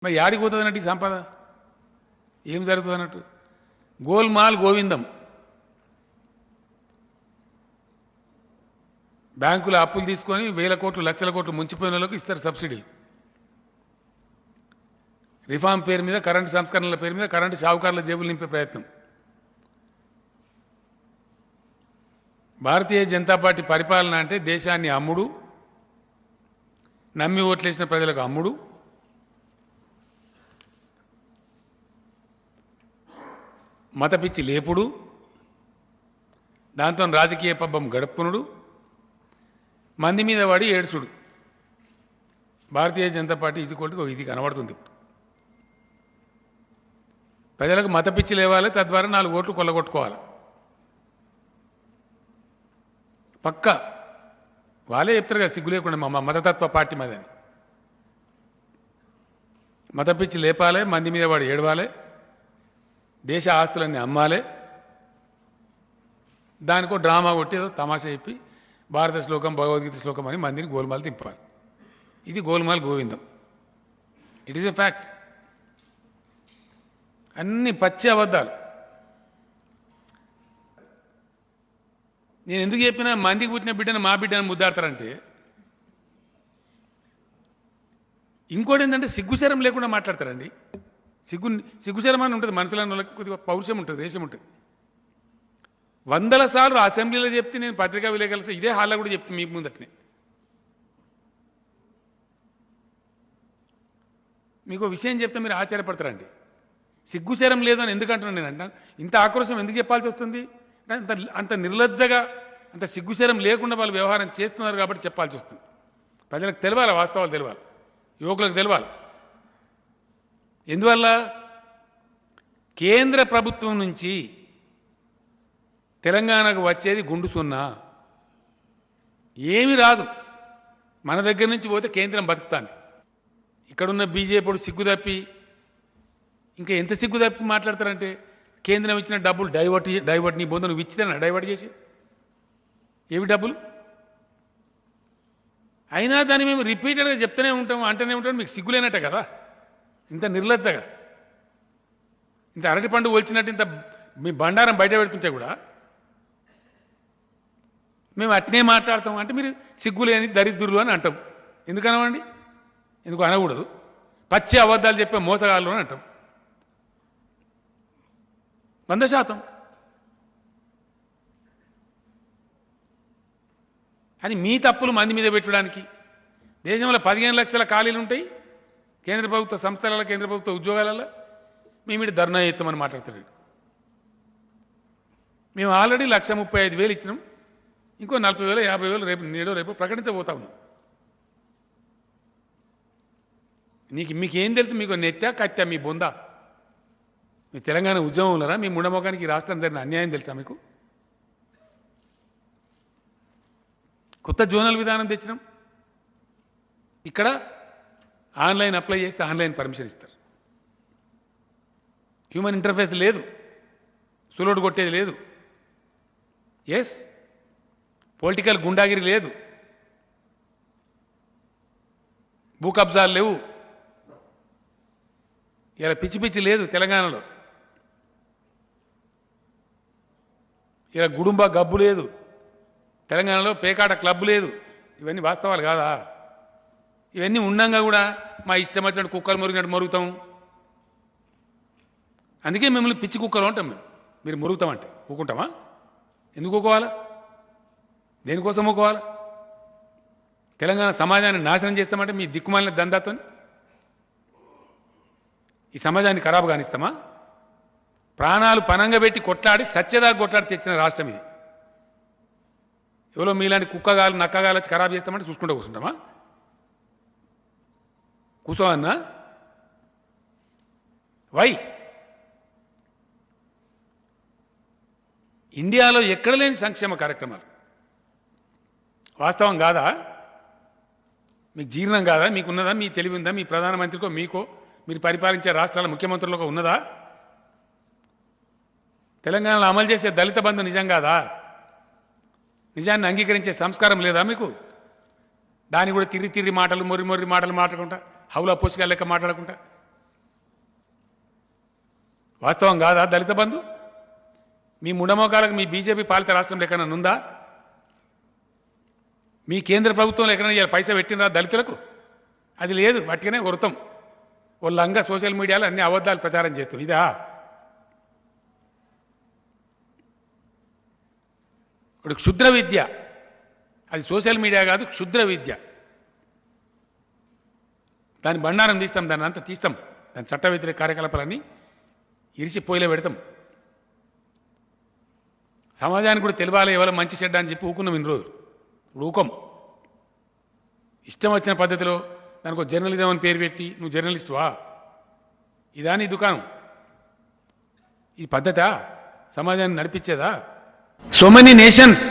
మరి యాడికి పోతుంది అన్నట్టు ఈ సంపద ఏం జరుగుతుంది అన్నట్టు గోల్మాల్ గోవిందం బ్యాంకుల అప్పులు తీసుకొని వేల కోట్లు లక్షల కోట్లు ముంచిపోయిన వాళ్ళకి ఇస్తారు సబ్సిడీలు రిఫార్మ్ పేరు మీద కరెంటు సంస్కరణల పేరు మీద కరెంటు షావుకారుల జేబులు నింపే ప్రయత్నం భారతీయ జనతా పార్టీ పరిపాలన అంటే దేశాన్ని అమ్ముడు నమ్మి ఓట్లేసిన ప్రజలకు అమ్ముడు మతపిచ్చి లేపుడు దాంతో రాజకీయ పబ్బం గడుపుకునుడు మంది మీద వాడి ఏడ్చుడు భారతీయ జనతా పార్టీ ఇది కనబడుతుంది ప్రజలకు మతపిచ్చి లేవాలి తద్వారా 4 ఓట్లు కొల్లగొట్టుకోవాలి పక్క వాళ్ళే చెప్తారు కదా సిగ్గు లేకుండా మా మతతత్వ పార్టీ మాదని మతపిచ్చి లేపాలి మంది మీద వాడు ఏడవాలి దేశ ఆస్తులన్నీ అమ్మాలి దానికో డ్రామా కొట్టి తమాషా చెప్పి భారత శ్లోకం భగవద్గీత శ్లోకం అని మందిని గోల్మాల్ తింపాలి ఇది గోల్మాల్ గోవిందం ఇట్ ఈస్ ఎ ఫ్యాక్ట్ అన్ని పచ్చి అబద్ధాలు నేను ఎందుకు చెప్పినా మందికి పుట్టిన బిడ్డను మా బిడ్డను ముద్దాడతారంటే ఇంకోటి ఏంటంటే సిగ్గుశరం లేకుండా మాట్లాడతారండి సిగ్గుశరం అని ఉంటుంది మనుషుల కొద్దిగా పౌరుషం ఉంటుంది రేషం ఉంటుంది 100 సార్లు అసెంబ్లీలో చెప్తే నేను పత్రికా విలేకరులు ఇదే హాల్లో కూడా చెప్తే మీకు ముందటనే మీకు విషయం చెప్తే మీరు ఆశ్చర్యపడతారండి సిగ్గుశరం లేదు అని ఎందుకంటున్నాను నేను అంటాను ఇంత ఆక్రోశం ఎందుకు చెప్పాల్సి వస్తుంది అంత నిర్లజ్జగా అంత సిగ్గుశరం లేకుండా వాళ్ళు వ్యవహారం చేస్తున్నారు కాబట్టి చెప్పాల్సి వస్తుంది ప్రజలకు తెలవాలి వాస్తవాలు తెలవాలి యువకులకు తెలవాలి ఎందువల్ల కేంద్ర ప్రభుత్వం నుంచి తెలంగాణకు వచ్చేది గుండు సున్నా ఏమీ రాదు మన దగ్గర నుంచి పోతే కేంద్రం బతుకుతాంది ఇక్కడున్న బీజేపీ సిగ్గు తప్పి ఇంకా ఎంత సిగ్గు తప్పి మాట్లాడతారంటే కేంద్రం ఇచ్చిన డబ్బులు డైవర్ట్ నీ బొందు నువ్వు ఇచ్చితేనా డైవర్ట్ చేసి ఏవి డబ్బులు అయినా దాన్ని మేము రిపీటెడ్గా చెప్తూనే ఉంటాం అంటూనే ఉంటాం మీకు సిగ్గులేనట్టే కదా ఇంత నిర్లజ్జగా ఇంత అరటి పండు ఒలిచినట్టు ఇంత మీ బండారం బయట పెడుతుంటే కూడా మేము అట్నే మాట్లాడతాం అంటే మీరు సిగ్గులేని దరిద్రులు అని అంటాం ఎందుకు అనవండి ఎందుకు అనకూడదు పచ్చి అబద్ధాలు చెప్పే మోసగాళ్ళు అని అంటాం 100% అని మీ తప్పులు మంది మీద పెట్టడానికి దేశంలో 15 లక్షల ఖాళీలు ఉంటాయి కేంద్ర ప్రభుత్వ సంస్థలలో కేంద్ర ప్రభుత్వ ఉద్యోగాలలో మేము ఇటు ధర్నా చేస్తామని మాట్లాడతాడు మేము ఆల్రెడీ 1,35,000 ఇచ్చినాం ఇంకో 40,000 50,000 రేపు ప్రకటించబోతా ఉన్నాం మీకేం తెలుసు మీకు నెత్తా కత్తా మీ బొందా మీ తెలంగాణ ఉద్యమంలోరా మీ ముండమోకానికి రాష్ట్రం జరిగిన అన్యాయం తెలుసా మీకు కొత్త జోనల్ విధానం తెచ్చినాం ఇక్కడ ఆన్లైన్ అప్లై చేస్తే ఆన్లైన్ పర్మిషన్ ఇస్తారు హ్యూమన్ ఇంటర్ఫేస్ లేదు సులోడు కొట్టేది లేదు ఎస్ పొలిటికల్ గుండాగిరి లేదు భూ కబ్జాలు లేవు ఇలా పిచ్చి పిచ్చి లేదు తెలంగాణలో ఇలా గుడుంబ గబ్బు లేదు తెలంగాణలో పేకాట క్లబ్ లేదు ఇవన్నీ వాస్తవాలు కాదా ఇవన్నీ ఉండంగా కూడా మా ఇష్టం వచ్చినట్టు కుక్కలు మురిగినట్టు మరుగుతాం అందుకే మిమ్మల్ని పిచ్చి కుక్కలు అంటాం మీరు మురుగుతామంటే ఊకుంటామా ఎందుకు ఊకోవాలా దేనికోసం ఊకోవాలా తెలంగాణ సమాజాన్ని నాశనం చేస్తామంటే మీ దిక్కుమాలిన దందాతో ఈ సమాజాన్ని ఖరాబు కానిస్తామా ప్రాణాలు పనంగా పెట్టి కొట్లాడి సత్యదాకా కొట్లాడి తెచ్చిన రాష్ట్రం ఇది ఎవరో మీలాంటి కుక్కగాలు నక్కగాలు వచ్చి ఖరాబు చేస్తామంటే చూసుకుంటూ కూర్చుంటామా కూర్చోవన్నా వై ఇండియాలో ఎక్కడ లేని సంక్షేమ కార్యక్రమాలు వాస్తవం కాదా మీకు జీర్ణం కాదా మీకున్నదా మీ తెలివి ఉందా మీ ప్రధానమంత్రికో మీకో మీరు పరిపాలించే రాష్ట్రాల ముఖ్యమంత్రులకు ఉన్నదా తెలంగాణలో అమలు చేసే దళిత బంధు నిజం కాదా నిజాన్ని అంగీకరించే సంస్కారం లేదా మీకు దాన్ని కూడా తిరిగి మాటలు మొర్రి మాటలు మాట్లాడుకుంటా హౌలా పోసిగా లెక్క మాట్లాడుకుంటా వాస్తవం కాదా దళిత బంధు? మీ ముండమోకాలకు మీ బీజేపీ పాలిత రాష్ట్రంలో ఎక్కడైనా ఉందా? మీ కేంద్ర ప్రభుత్వంలో ఎక్కడైనా ఇవాళ పైసా పెట్టినరా దళితులకు? అది లేదు. వాటికనే వృతం వాళ్ళంగా సోషల్ మీడియాలో అన్ని అబద్ధాలు ప్రచారం చేస్తాం. ఇదా? ఇప్పుడు క్షుద్ర విద్య, అది సోషల్ మీడియా కాదు, క్షుద్ర విద్య. దాని బండారం తీస్తాం, దాన్ని అంతా తీస్తాం, దాని చట్ట వ్యతిరేక కార్యకలాపాలన్నీ ఇరిసి పోయిలో పెడతాం. సమాజానికి కూడా తెలియాలి ఎవరో మంచి చెడ్డ అని చెప్పి ఊకున్నాం ఇన్ని రోజులు. ఇప్పుడు ఊకం. ఇష్టం వచ్చిన పద్ధతిలో దానికి ఒక జర్నలిజం అని పేరు పెట్టి నువ్వు జర్నలిస్టువా? ఇదా నీ దుకాణం? ఈ పద్ధతా సమాజాన్ని నడిపించేదా? So many nations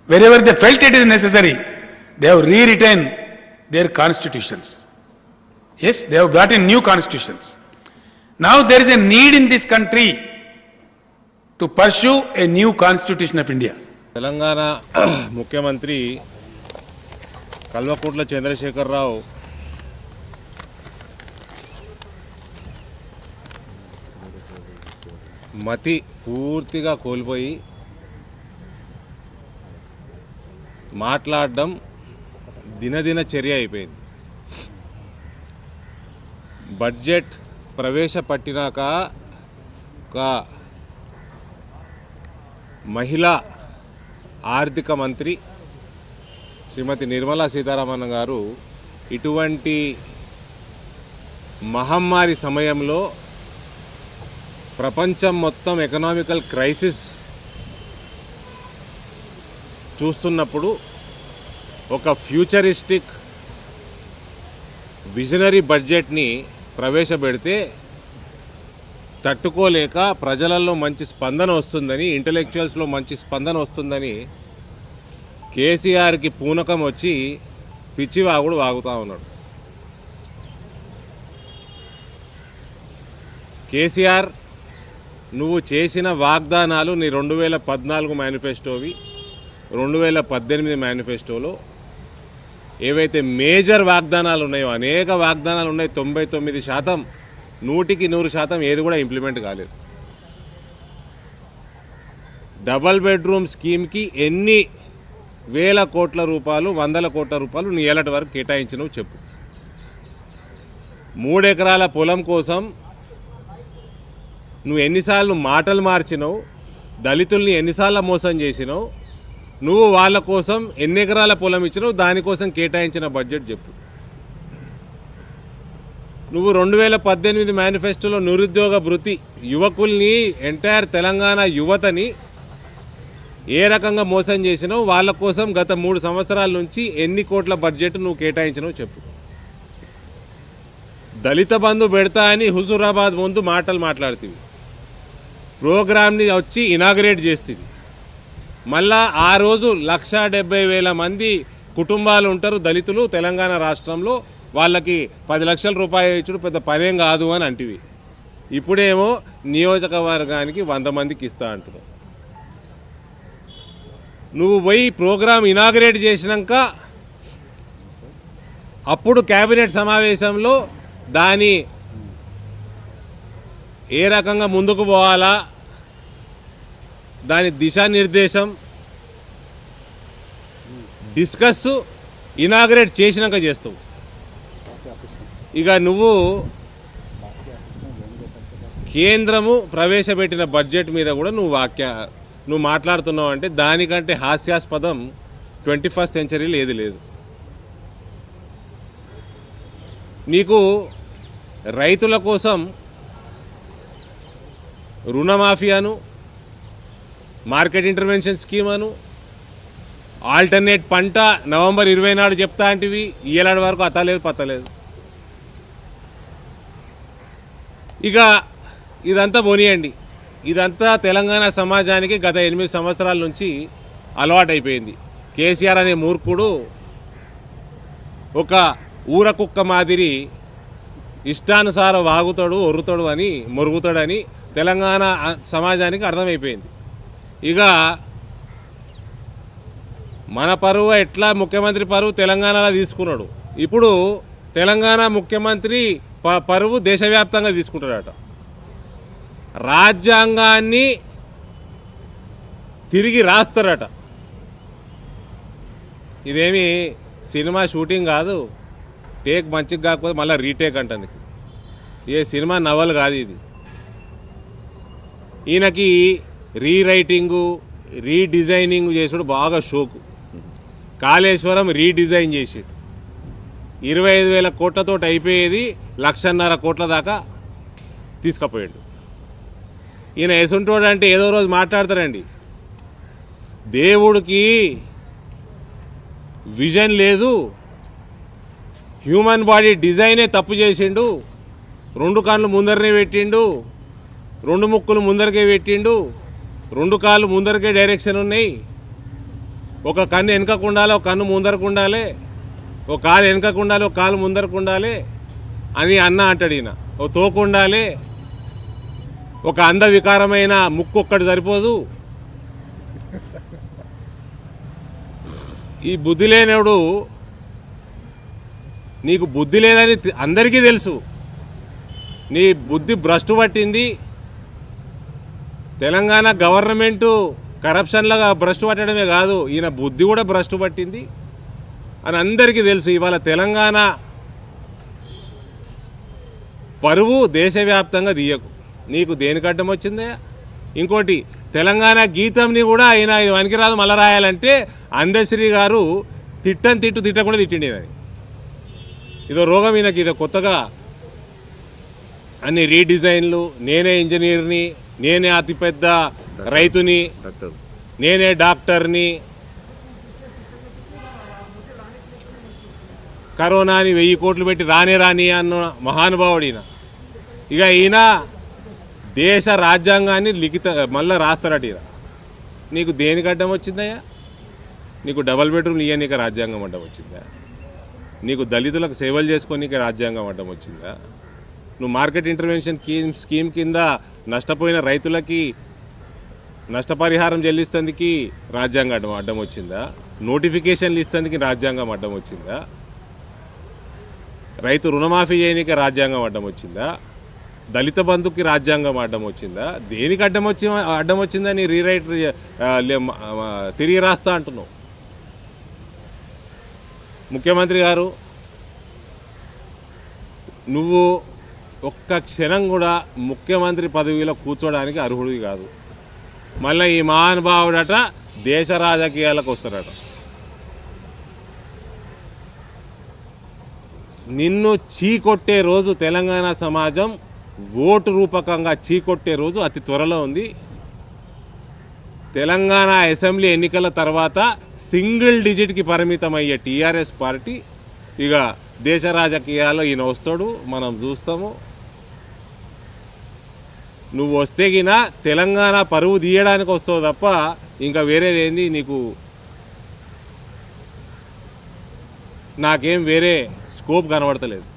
wherever they felt it is necessary, they have rewritten their constitutions. Yes, they have brought in new constitutions. Now there is a need in this country to pursue a new constitution of India. Telangana ముఖ్యమంత్రి కల్వకుంట్ల చంద్రశేఖరరావు మతి పూర్తిగా కోల్పోయి మాట్లాడడం దినదిన చర్య అయిపోయింది. Budget ప్రవేశపెట్టినాక ఒక మహిళా ఆర్థిక మంత్రి శ్రీమతి నిర్మలా సీతారామన్ గారు ఇటువంటి మహమ్మారి సమయంలో ప్రపంచం మొత్తం ఎకనామికల్ క్రైసిస్ చూస్తున్నప్పుడు ఒక ఫ్యూచరిస్టిక్ విజనరీ బడ్జెట్ని ప్రవేశపెడితే తట్టుకోలేక ప్రజలలో మంచి స్పందన వస్తుందని, ఇంటలెక్చువల్స్లో మంచి స్పందన వస్తుందని కేసీఆర్కి పూనకం వచ్చి పిచ్చివాగుడు వాగుతూ ఉన్నాడు. కేసీఆర్, నువ్వు చేసిన వాగ్దానాలు నీ 2014 మేనిఫెస్టోవి, 2018 మేనిఫెస్టోలో ఏవైతే మేజర్ వాగ్దానాలు ఉన్నాయో, అనేక వాగ్దానాలు ఉన్నాయి, 99%, 100% ఏది కూడా ఇంప్లిమెంట్ కాలేదు. డబల్ బెడ్రూమ్ స్కీమ్కి ఎన్ని వేల కోట్ల రూపాయలు, వందల కోట్ల రూపాయలు నీ ఏలటి వరకు కేటాయించినవు చెప్పు. 3 ఎకరాల పొలం కోసం నువ్వు ఎన్నిసార్లు మాటలు మార్చినావు, దళితుల్ని ఎన్నిసార్లు మోసం చేసినావు, నువ్వు వాళ్ళ కోసం ఎన్ని ఎకరాల పొలం ఇచ్చినావు, దానికోసం కేటాయించిన బడ్జెట్ చెప్పు. నువ్వు 2018 మేనిఫెస్టోలో నిరుద్యోగ భృతి, యువకుల్ని, ఎంటైర్ తెలంగాణ యువతని ఏ రకంగా మోసం చేసినావు, వాళ్ళ కోసం గత 3 సంవత్సరాల నుంచి ఎన్ని కోట్ల బడ్జెట్ నువ్వు కేటాయించినావు చెప్పు. దళిత బంధు పెడతా అని హుజూరాబాద్ ముందు మాటలు మాట్లాడుతుంది, ప్రోగ్రామ్ని వచ్చి ఇనాగరేట్ చేస్తుంది. మళ్ళా ఆ రోజు 1,70,000 మంది కుటుంబాలు ఉంటారు దళితులు తెలంగాణ రాష్ట్రంలో, వాళ్ళకి 10 లక్షల రూపాయలు ఇచ్చుడు పెద్ద పనేం కాదు అని అంటివి. ఇప్పుడేమో నియోజకవర్గానికి 100 మందికి ఇస్తా అంటున్నావు. నువ్వు పోయి ప్రోగ్రాం ఇనాగరేట్ చేసినాక అప్పుడు కేబినెట్ సమావేశంలో దాని ఏ రకంగా ముందుకు పోవాలా, దాని దిశానిర్దేశం డిస్కస్ ఇనాగరేట్ చేసినాక చేస్తావు. ఇక నువ్వు కేంద్రము ప్రవేశపెట్టిన బడ్జెట్ మీద కూడా నువ్వు మాట్లాడుతున్నావు అంటే దానికంటే హాస్యాస్పదం 21st సెంచరీలో ఏది లేదు. నీకు రైతుల కోసం రుణమాఫియాను, మార్కెట్ ఇంటర్వెన్షన్ స్కీమ్ అను, ఆల్టర్నేట్ పంట నవంబర్ 20 నాడు చెప్తా అంటివి, ఏలాడి వరకు అత్తలేదు పత్తలేదు. ఇక ఇదంతా పోనీయండి, ఇదంతా తెలంగాణ సమాజానికి గత 8 సంవత్సరాల నుంచి అలవాటైపోయింది. కేసీఆర్ అనే మూర్ఖుడు ఒక ఊర కుక్క మాదిరి ఇష్టానుసారం వాగుతాడు, ఒర్రుతాడు అని, మొరుగుతాడని తెలంగాణ సమాజానికి అర్థమైపోయింది. ఇక మన పరువు ఎట్లా ముఖ్యమంత్రి పరువు తెలంగాణలో తీసుకున్నాడు, ఇప్పుడు తెలంగాణ ముఖ్యమంత్రి పరువు దేశవ్యాప్తంగా తీసుకుంటాడట. రాజ్యాంగాన్ని తిరిగి రాస్తారట. ఇదేమి సినిమా షూటింగ్ కాదు, టేక్ మంచిగా కాకపోతే మళ్ళీ రీటేక్ అంటుంది. ఏ సినిమా నవల్ కాదు ఇది. ఈయనకి రీరైటింగు రీడిజైనింగ్ చేసుడు బాగా షోకు. కాళేశ్వరం రీడిజైన్ చేసాడు. 25,000 కోట్లతో అయిపోయేది 1,50,000 కోట్ల దాకా తీసుకుపోయాడు. ఈయన ఎసుంటోడు అంటే ఏదో రోజు మాట్లాడతారండి. దేవుడికి విజన్ లేదు, హ్యూమన్ బాడీ డిజైనే తప్పు చేసిండు, 2 కళ్ళు ముందరనే పెట్టిండు, 2 ముక్కులు ముందరకే పెట్టిండు, 2 కాళ్ళు ముందరకే డైరెక్షన్ ఉన్నాయి, ఒక కన్ను వెనకకు ఉండాలి, ఒక కన్ను ముందరకు ఉండాలి, ఒక కాలు వెనకకు ఉండాలి, ఒక కాలు ముందరకు ఉండాలి అని అన్న అంటాడు. ఈయన ఓ తోకు ఉండాలి, ఒక అందవికారమైన ముక్కు ఒక్కటి సరిపోదు. ఈ బుద్ధి లేనివాడు, నీకు బుద్ధి లేదని అందరికీ తెలుసు, నీ బుద్ధి భ్రష్టు పట్టింది. తెలంగాణ గవర్నమెంటు కరప్షన్లాగా భ్రష్టు పట్టడమే కాదు, ఈయన బుద్ధి కూడా భ్రష్టు పట్టింది అని అందరికీ తెలుసు. ఇవాళ తెలంగాణ పరువు దేశవ్యాప్తంగా తీయకు. నీకు దేనికి అడ్డం వచ్చిందే? ఇంకోటి, తెలంగాణ గీతంని కూడా ఆయన ఇది వనికిరాదు మళ్ళా రాయాలంటే అందశ్రీ గారు తిట్టకుండా తిట్టిండి. ఇదో రోగం ఈయనకి, ఇదో కొత్తగా అన్ని రీడిజైన్లు, నేనే ఇంజనీర్ని, నేనే అతిపెద్ద రైతుని, నేనే డాక్టర్ని, కరోనాని 1000 కోట్లు పెట్టి రాని అన్న మహానుభావుడు ఈయన. ఇక ఈయన దేశ రాజ్యాంగాన్ని మళ్ళీ రాస్తారట. ఈయన నీకు దేనికి అడ్డం వచ్చిందయ్యా? నీకు డబల్ బెడ్రూమ్ ఇయ్యనీక రాజ్యాంగం అడ్డం వచ్చిందా? నీకు దళితులకు సేవలు చేసుకోనీకే రాజ్యాంగం అడ్డం వచ్చిందా? నువ్వు మార్కెట్ ఇంటర్వెన్షన్ స్కీమ్ కింద నష్టపోయిన రైతులకి నష్టపరిహారం చెల్లిస్తేందుకు రాజ్యాంగం అడ్డం వచ్చిందా? నోటిఫికేషన్లు ఇస్తేందుకు రాజ్యాంగం అడ్డం వచ్చిందా? రైతు రుణమాఫీ చేయనీకే రాజ్యాంగం అడ్డం వచ్చిందా? దళిత బంధుకి రాజ్యాంగం అడ్డం వచ్చిందా? దేనికి అడ్డం వచ్చిందని రీరైట్ తిరిగి రాస్తా అంటున్నావు. ముఖ్యమంత్రి గారు, నువ్వు ఒక్క క్షణం కూడా ముఖ్యమంత్రి పదవిలో కూర్చోడానికి అర్హుడివి కాదు. మళ్ళీ ఈ మహానుభావుడట దేశ రాజకీయాలకు వస్తాడట. నిన్ను చీకొట్టే రోజు, తెలంగాణ సమాజం ఓటు రూపకంగా చీకొట్టే రోజు అతి త్వరలో ఉంది. తెలంగాణ అసెంబ్లీ ఎన్నికల తర్వాత సింగిల్ డిజిట్కి పరిమితమయ్యే టీఆర్ఎస్ పార్టీ ఇక దేశ రాజకీయాల్లో ఈయన వస్తాడు, మనం చూస్తాము. నువ్వు వస్తే గిన తెలంగాణ పరువు తీయడానికి వస్తావు తప్ప ఇంకా వేరేది ఏంది నీకు? నాకేం వేరే స్కోప్ కనబడతలేదు.